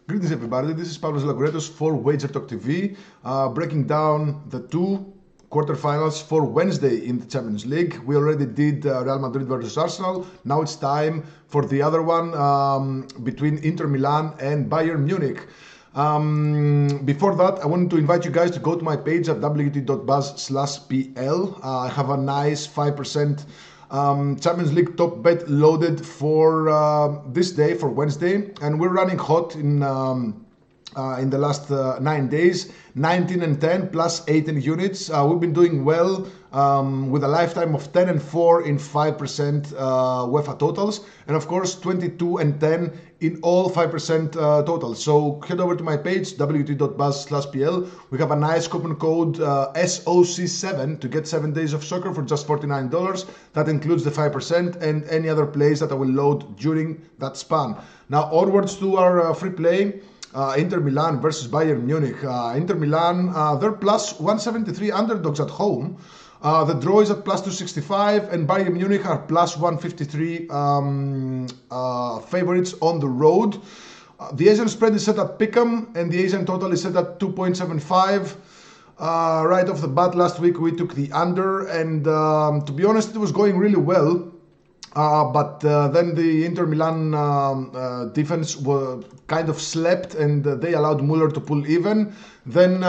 Greetings everybody, this is Pavlos Laguretos for Wager Talk TV, breaking down the two quarterfinals for Wednesday in the Champions League. We already did Real Madrid versus Arsenal. Now it's time for the other one between Inter Milan and Bayern Munich. Before that, I wanted to invite you guys to go to my page at wt.buzz/pl. I have a nice 5% Champions League top bet loaded for this day, for Wednesday, and we're running hot in the last 9 days, 19 and 10 plus 18 units. We've been doing well with a lifetime of 10 and 4 in 5% UEFA totals, and of course 22 and 10 in all 5% totals. So head over to my page, wt.buzz/pl. We have a nice coupon code SOC7 to get 7 days of soccer for just $49. That includes the 5% and any other plays that I will load during that span. Now onwards to our free play. Inter Milan versus Bayern Munich. Inter Milan, they're plus 173 underdogs at home. The draw is at plus 265, and Bayern Munich are plus 153 favorites on the road. The Asian spread is set at Pick'em, and the Asian total is set at 2.75. Right off the bat, last week we took the under, and to be honest, it was going really well. But then the Inter Milan defense kind of slept, and they allowed Müller to pull even. Then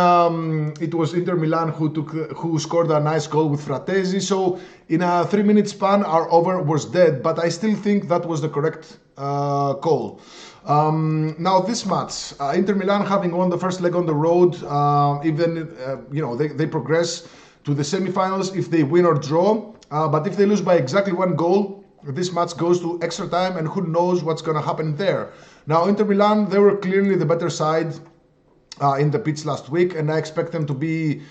it was Inter Milan who scored a nice goal with Fratesi. So in a 3-minute span, our over was dead. But I still think that was the correct call. Now this match, Inter Milan having won the first leg on the road, they progress to the semi-finals if they win or draw. But if they lose by exactly 1 goal, this match goes to extra time, and who knows what's going to happen there. Now, Inter Milan, they were clearly the better side in the pitch last week, and I expect them to be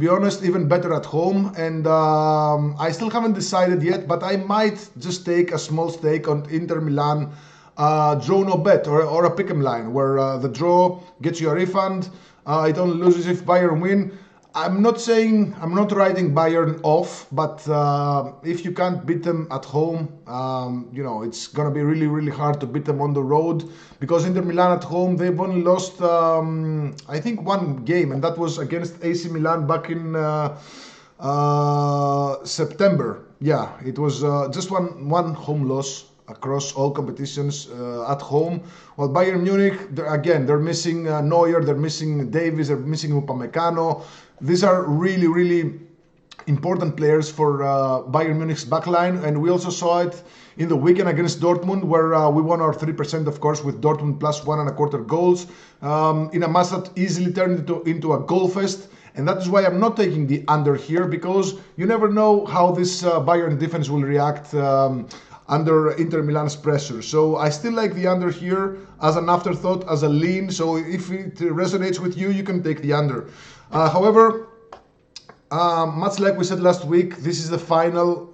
honest, even better at home. And I still haven't decided yet, but I might just take a small stake on Inter Milan draw no bet or a pick'em line, where the draw gets you a refund. It only loses if Bayern win. I'm not writing Bayern off, but if you can't beat them at home, it's going to be really, really hard to beat them on the road, because Inter Milan at home, they've only lost, I think, 1 game, and that was against AC Milan back in September. Yeah, it was just one home loss across all competitions at home. While Bayern Munich, they're missing Neuer, they're missing Davies, they're missing Upamecano. These are really, really important players for Bayern Munich's backline, and we also saw it in the weekend against Dortmund, where we won our 3%, of course, with Dortmund plus 1.25 goals in a match that easily turned into a goal fest. And that is why I'm not taking the under here, because you never know how this Bayern defense will react under Inter Milan's pressure. So I still like the under here as an afterthought, as a lean. So if it resonates with you, you can take the under. However, much like we said last week, this is the final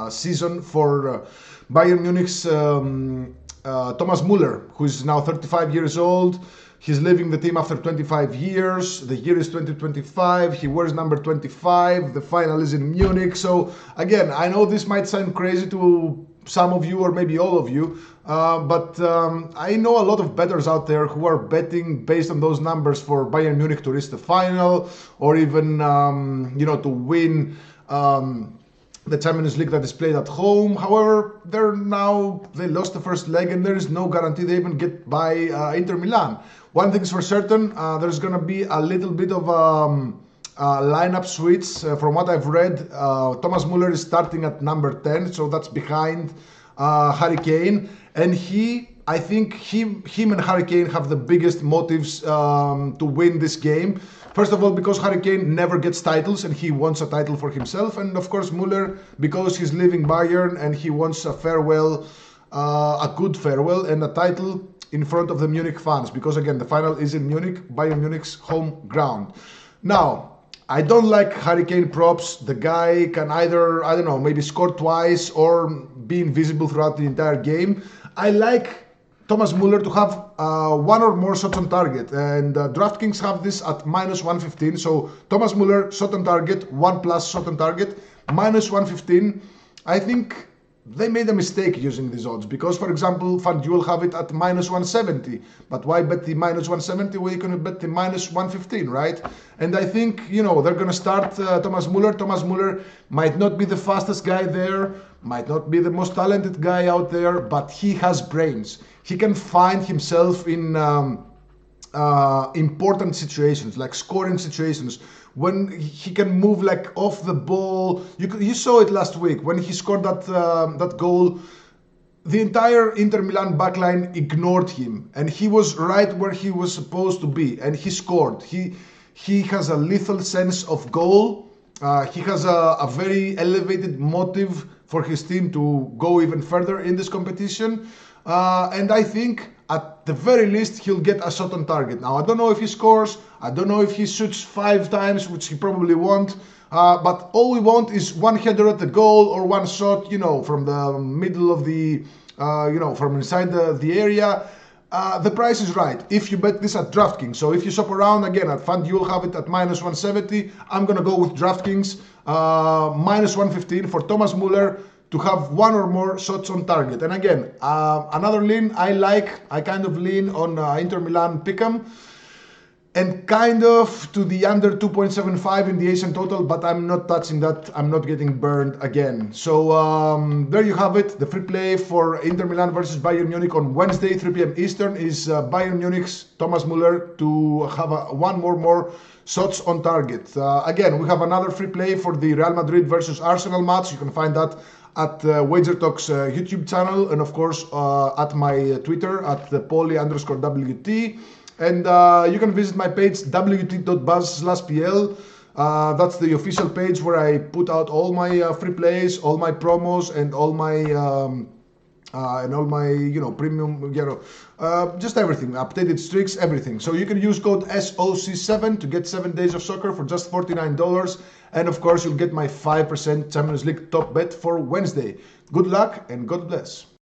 season for Bayern Munich's Thomas Müller, who is now 35 years old. He's leaving the team after 25 years. The year is 2025. He wears number 25. The final is in Munich. So again, I know this might sound crazy to some of you, or maybe all of you, but I know a lot of bettors out there who are betting based on those numbers for Bayern Munich to reach the final, or even to win the Champions League that is played at home. However, they lost the first leg, and there is no guarantee they even get by Inter Milan. One thing is for certain, there's going to be a little bit of lineup switch. From what I've read, Thomas Müller is starting at number 10, so that's behind Harry Kane. And I think him and Harry Kane have the biggest motives to win this game. First of all, because Harry Kane never gets titles, and he wants a title for himself. And of course, Müller, because he's leaving Bayern and he wants a farewell, a good farewell, and a title in front of the Munich fans. Because again, the final is in Munich, Bayern Munich's home ground. Now, I don't like Harry Kane props. The guy can either, I don't know, maybe score twice or be invisible throughout the entire game. I like Thomas Müller to have 1 or more shots on target, and DraftKings have this at minus 115. So Thomas Müller, shot on target, 1+ shot on target, minus 115. I think they made a mistake using these odds because, for example, FanDuel have it at minus 170. But why bet the minus 170 when you can bet the minus 115, right? And I think, you know, they're going to start Thomas Müller. Thomas Müller might not be the fastest guy there, might not be the most talented guy out there, but he has brains. He can find himself in important situations, like scoring situations, when he can move like off the ball. You saw it last week when he scored that goal. The entire Inter Milan backline ignored him, and he was right where he was supposed to be, and he scored. He has a lethal sense of goal. He has a very elevated motive for his team to go even further in this competition, and I think at the very least he'll get a shot on target. Now, I don't know if he scores, I don't know if he shoots 5 times, which he probably won't, but all we want is one header at the goal or one shot, you know, from the middle of the, you know, from inside the area. The price is right if you bet this at DraftKings. So if you shop around, again, at FanDuel have it at minus 170. I'm going to go with DraftKings, minus 115 for Thomas Müller to have one or more shots on target. And again, another lean I kind of lean on Inter Milan pick'em, and kind of to the under 2.75 in the Asian total, but I'm not touching that. I'm not getting burned again. So there you have it. The free play for Inter Milan versus Bayern Munich on Wednesday, 3 p.m. Eastern, is Bayern Munich's Thomas Müller to have one more shots on target. Again, we have another free play for the Real Madrid versus Arsenal match. You can find that at Wager Talk's YouTube channel, and of course at my Twitter at @poly_WT. And you can visit my page wt.buzz/pl. That's the official page where I put out all my free plays, all my promos, and all my you know, premium, you know, just everything, updated streaks, everything. So you can use code SOC7 to get 7 days of soccer for just $49. And of course, you'll get my 5% Champions League top bet for Wednesday. Good luck and God bless.